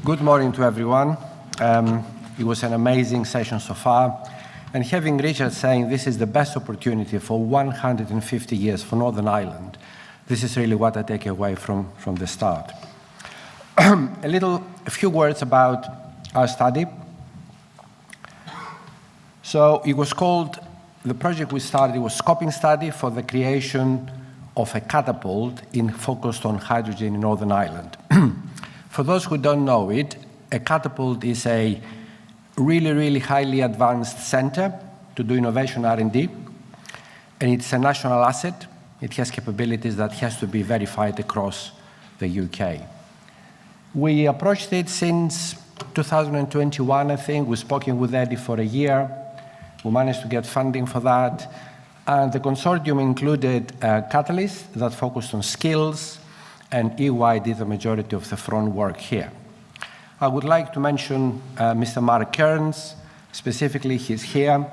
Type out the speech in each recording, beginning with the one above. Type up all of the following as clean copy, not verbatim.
Good morning to everyone. It was an amazing session so far. And having Richard saying this is the best opportunity for 150 years for Northern Ireland, this is really what I take away from the start. A few words about our study. So it was called, the project we started was scoping study for the creation of a catapult focused on hydrogen in Northern Ireland. For those who don't know it, a catapult is a really highly advanced center to do innovation R&D, and it's a national asset. It has capabilities that has to be verified across the UK. We approached it since 2021, I think. We've spoken with Eddie for a year. We managed to get funding for that. And the consortium included Catalyst that focused on skills, and EY did the majority of the front work here. I would like to mention Mr. Mark Kearns. Specifically, he's here.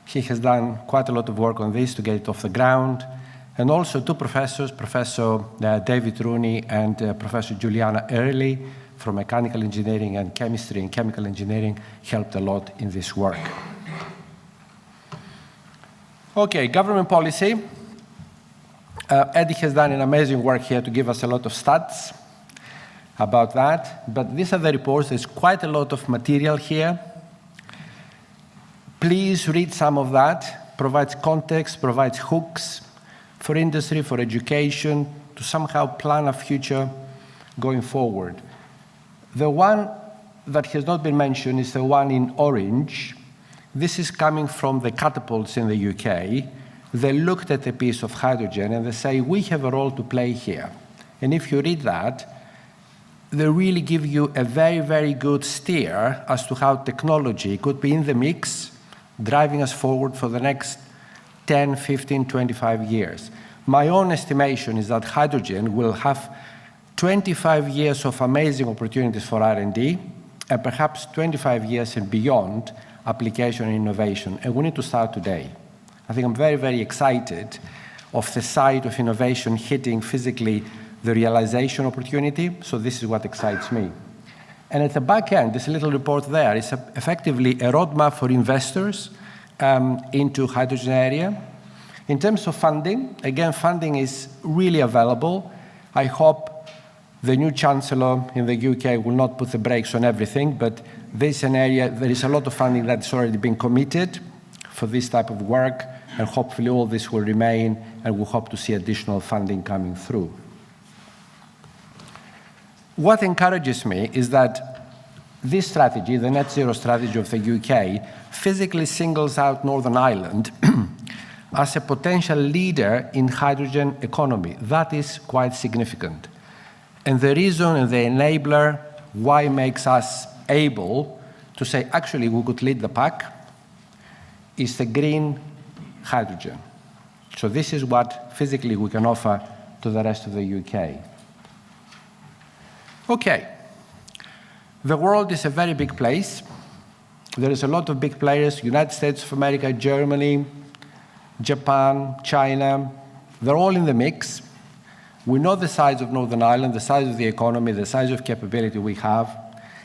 He has done quite a lot of work on this to get it off the ground. And also two professors, Professor David Rooney and Professor Juliana Early from mechanical engineering and chemistry and chemical engineering helped a lot in this work. Okay, government policy. Eddie has done an amazing work here to give us a lot of stats about that, but these are the reports. There's quite a lot of material here. Please read some of that. Provides context, provides hooks for industry, for education, to somehow plan a future going forward. The one that has not been mentioned is the one in orange. This is coming from the catapults in the UK. They looked at a piece of hydrogen and they say, we have a role to play here. And if you read that, they really give you a very good steer as to how technology could be in the mix, driving us forward for the next 10, 15, 25 years. My own estimation is that hydrogen will have 25 years of amazing opportunities for R&D, and perhaps 25 years and beyond application and innovation. And we need to start today. I think I'm very excited of the side of innovation hitting physically the realization opportunity, so this is what excites me. And at the back end, this little report there is effectively a roadmap for investors into hydrogen area. In terms of funding, again, funding is really available. I hope the new Chancellor in the UK will not put the brakes on everything, but this is an area, there is a lot of funding that's already been committed for this type of work, and hopefully all this will remain, and we'll hope to see additional funding coming through. What encourages me is that this strategy, the net zero strategy of the UK, physically singles out Northern Ireland as a potential leader in hydrogen economy. That is quite significant. And the reason and the enabler why makes us able to say, actually, we could lead the pack is the green hydrogen. So this is what physically we can offer to the rest of the UK. Okay, the world is a very big place. There is a lot of big players, United States of America, Germany, Japan, China. They're all in the mix. We know the size of Northern Ireland, the size of the economy, the size of capability we have.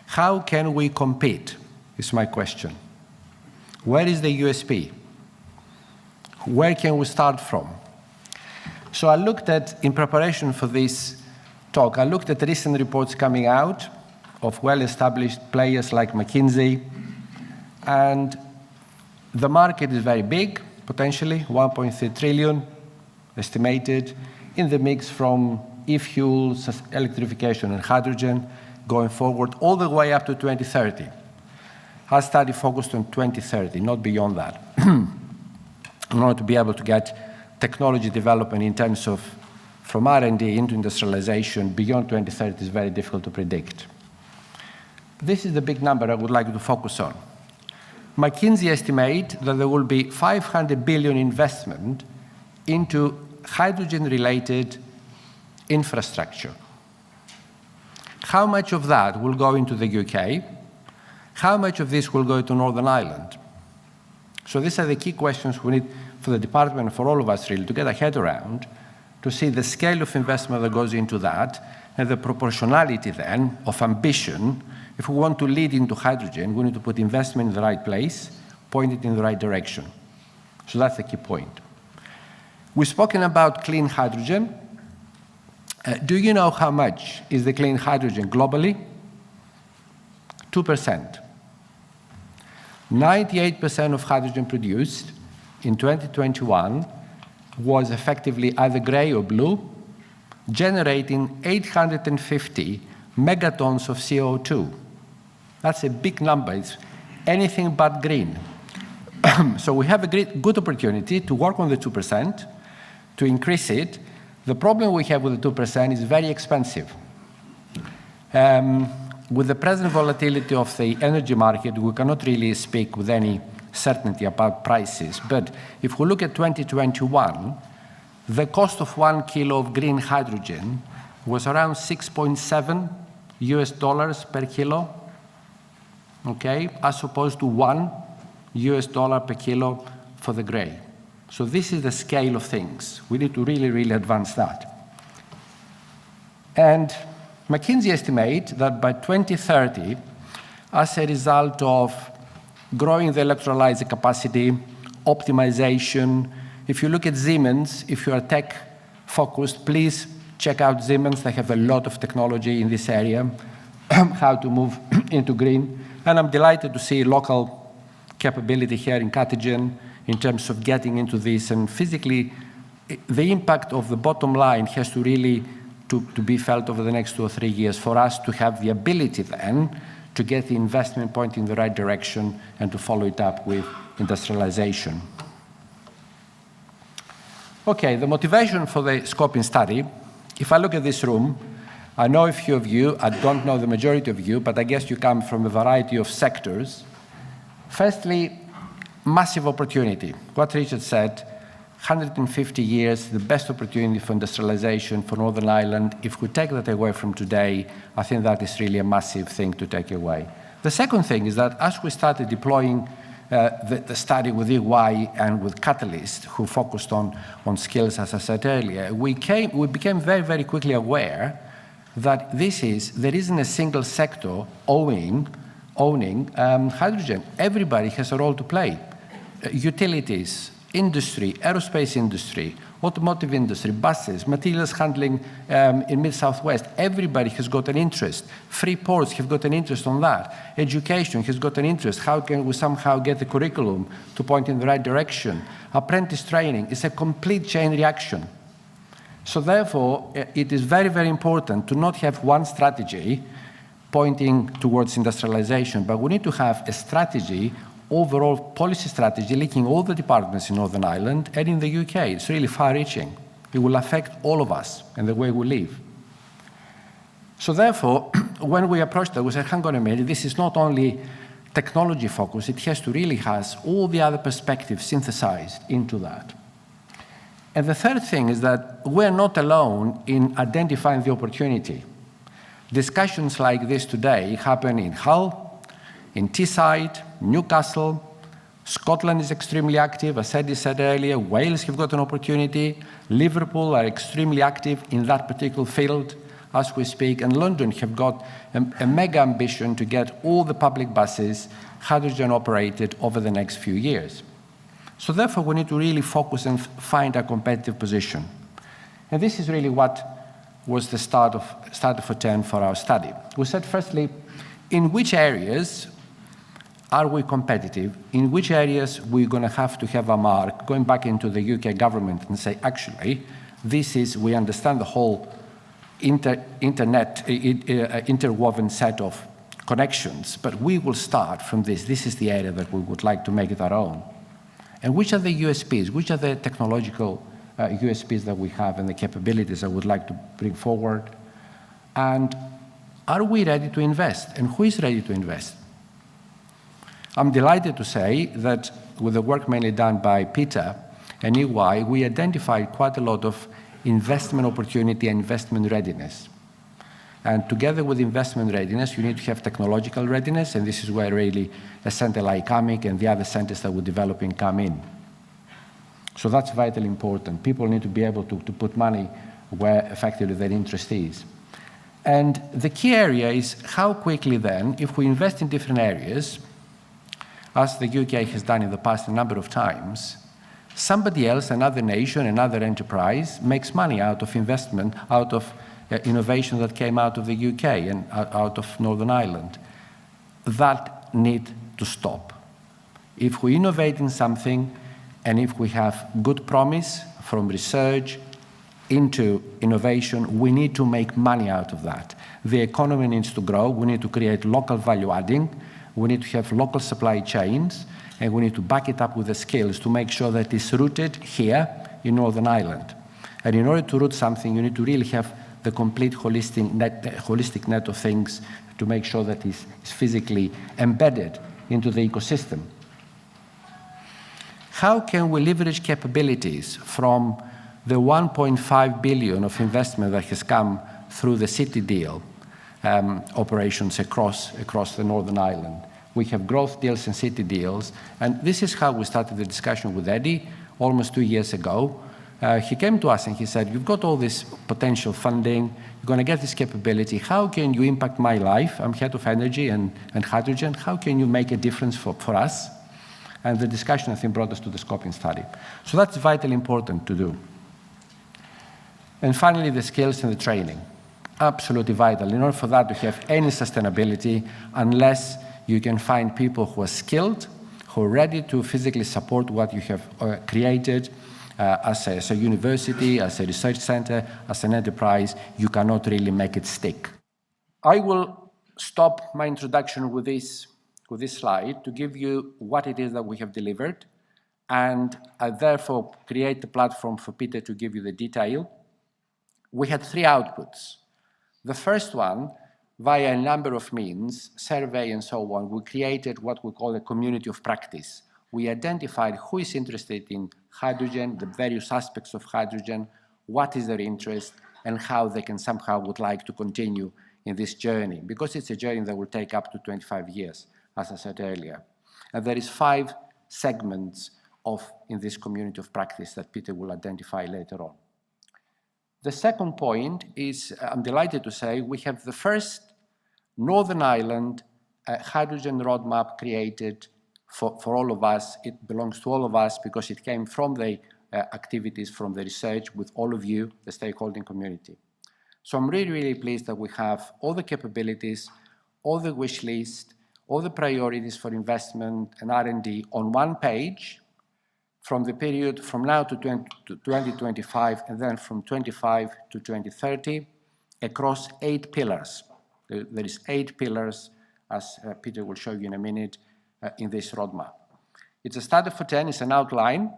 How can we compete, is my question. Where is the USP? Where can we start from? So I looked at, in preparation for this talk, I looked at recent reports coming out of well-established players like McKinsey, and the market is very big, potentially 1.3 trillion estimated, in the mix from e-fuels, electrification and hydrogen, going forward all the way up to 2030. Our study focused on 2030, not beyond that. In order to be able to get technology development in terms of from R&D into industrialization beyond 2030 is very difficult to predict. This is the big number I would like to focus on. McKinsey estimate that there will be 500 billion investment into hydrogen-related infrastructure. How much of that will go into the UK? How much of this will go to Northern Ireland? So these are the key questions we need for the department and for all of us really to get our head around, to see the scale of investment that goes into that and the proportionality then of ambition if we want to lead into hydrogen, we need to put investment in the right place, point it in the right direction. So that's the key point. We've spoken about clean hydrogen. Do you know how much is the clean hydrogen globally? 2%. 98% of hydrogen produced in 2021 was effectively either gray or blue, generating 850 megatons of CO2. That's a big number. It's anything but green. So we have a good opportunity to work on the 2%, to increase it. The problem we have with the 2% is very expensive. With the present volatility of the energy market, we cannot really speak with any certainty about prices. But if we look at 2021, the cost of 1 kilo of green hydrogen was around $6.7 per kilo, okay, as opposed to $1 per kilo for the gray. So this is the scale of things. We need to really, really advance that. And McKinsey estimates that by 2030, as a result of growing the electrolyzer capacity, optimization, if you look at Siemens, if you are tech-focused, please check out Siemens. They have a lot of technology in this area, how to move into green. And I'm delighted to see local capability here in Cartagena in terms of getting into this. And physically, the impact of the bottom line has to really to be felt over the next 2 or 3 years for us to have the ability then to get the investment point in the right direction and to follow it up with industrialization. Okay, the motivation for the scoping study. If I look at this room, I know a few of you, I don't know the majority of you, but I guess you come from a variety of sectors. Firstly, massive opportunity. What Richard said, 150 years, the best opportunity for industrialization for Northern Ireland. If we take that away from today, I think that is really a massive thing to take away. The second thing is that as we started deploying the study with EY and with Catalyst, who focused on skills, as I said earlier, we became very, very quickly aware that there isn't a single sector owning hydrogen. Everybody has a role to play. Utilities, industry, aerospace industry, automotive industry, buses, materials handling in Mid-Southwest. Everybody has got an interest. Free ports have got an interest on that. Education has got an interest. How can we somehow get the curriculum to point in the right direction? Apprentice training is a complete chain reaction. So therefore, it is very, very important to not have one strategy pointing towards industrialization, but we need to have a strategy, overall policy strategy, linking all the departments in Northern Ireland and in the UK. It's really far-reaching. It will affect all of us and the way we live. So therefore, when we approached that, we said, hang on a minute, this is not only technology focused, it has to really has all the other perspectives synthesized into that. And the third thing is that we're not alone in identifying the opportunity. Discussions like this today happen in Hull, in Teesside, Newcastle. Scotland is extremely active. As Eddie said earlier, Wales have got an opportunity. Liverpool are extremely active in that particular field as we speak. And London have got a mega ambition to get all the public buses hydrogen operated over the next few years. So therefore, we need to really focus and find a competitive position. And this is really what was the start for 10 for our study. We said, firstly, in which areas are we competitive? In which areas we're going to have a mark, going back into the UK government and say, actually, we understand the whole interwoven set of connections, but we will start from this. This is the area that we would like to make it our own. And which are the USPs? Which are the technological USPs that we have and the capabilities I would like to bring forward? And are we ready to invest? And who is ready to invest? I'm delighted to say that with the work mainly done by Peter and EY, we identified quite a lot of investment opportunity and investment readiness. And together with investment readiness, you need to have technological readiness, and this is where really a center like AMIC and the other centers that we're developing come in. So that's vitally important. People need to be able to put money where effectively their interest is. And the key area is how quickly then, if we invest in different areas, as the UK has done in the past a number of times, somebody else, another nation, another enterprise, makes money out of investment, out of innovation that came out of the UK and out of Northern Ireland. That need to stop. If we innovate in something, and if we have good promise from research into innovation, we need to make money out of that. The economy needs to grow. We need to create local value adding. We need to have local supply chains, and we need to back it up with the skills to make sure that it's rooted here in Northern Ireland. And in order to root something, you need to really have the complete holistic net of things to make sure that it's physically embedded into the ecosystem. How can we leverage capabilities from the 1.5 billion of investment that has come through the City deal operations across the Northern Ireland? We have growth deals and City deals, and this is how we started the discussion with Eddie almost 2 years ago. He came to us and he said, you've got all this potential funding, you're going to get this capability, how can you impact my life? I'm head of energy and hydrogen, how can you make a difference for us? And the discussion, I think, brought us to the scoping study. So that's vitally important to do. And finally, the skills and the training. Absolutely vital. In order for that to have any sustainability, unless you can find people who are skilled, who are ready to physically support what you have created as a university, as a research center, as an enterprise, you cannot really make it stick. I will stop my introduction with this slide to give you what it is that we have delivered, and I therefore create the platform for Peter to give you the detail. We had 3 outputs. The first one, via a number of means, survey and so on, we created what we call a community of practice. We identified who is interested in hydrogen, the various aspects of hydrogen, what is their interest, and how they can somehow would like to continue in this journey, because it's a journey that will take up to 25 years, as I said earlier. And there is 5 segments in this community of practice that Peter will identify later on. The second point is, I'm delighted to say, we have the first Northern Ireland hydrogen roadmap created for all of us. It belongs to all of us because it came from the activities, from the research with all of you, the stakeholding community. So I'm really, really pleased that we have all the capabilities, all the wish list, all the priorities for investment and R&D on one page, from the period from now to 2025, and then from 25 to 2030, across 8 pillars. There is 8 pillars, as Peter will show you in a minute, in this roadmap. It's a starter for 10, it's an outline,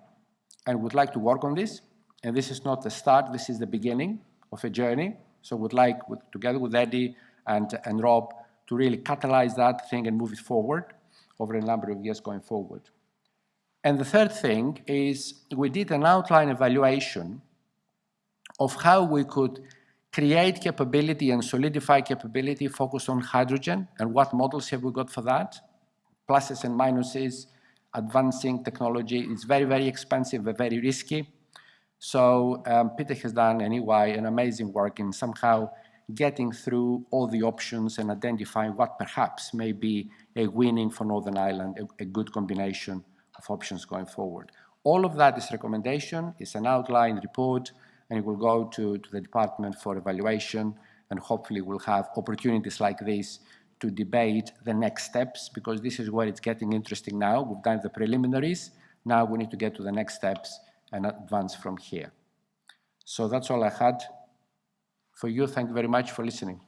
and we'd like to work on this. And this is not the start, this is the beginning of a journey. So we'd like, together with Eddie and Rob, to really catalyze that thing and move it forward over a number of years going forward. And the third thing is we did an outline evaluation of how we could create capability and solidify capability focused on hydrogen, and what models have we got for that. Pluses and minuses, advancing technology is very, very expensive and very risky. So Peter has done, and EY, an amazing work in somehow getting through all the options and identifying what perhaps may be a winning for Northern Ireland, a good combination of options going forward. All of that is recommendation, it's an outline report, and it will go to the department for evaluation, and hopefully we'll have opportunities like this to debate the next steps, because this is where it's getting interesting now. We've done the preliminaries, now we need to get to the next steps and advance from here. So that's all I had for you. Thank you very much for listening.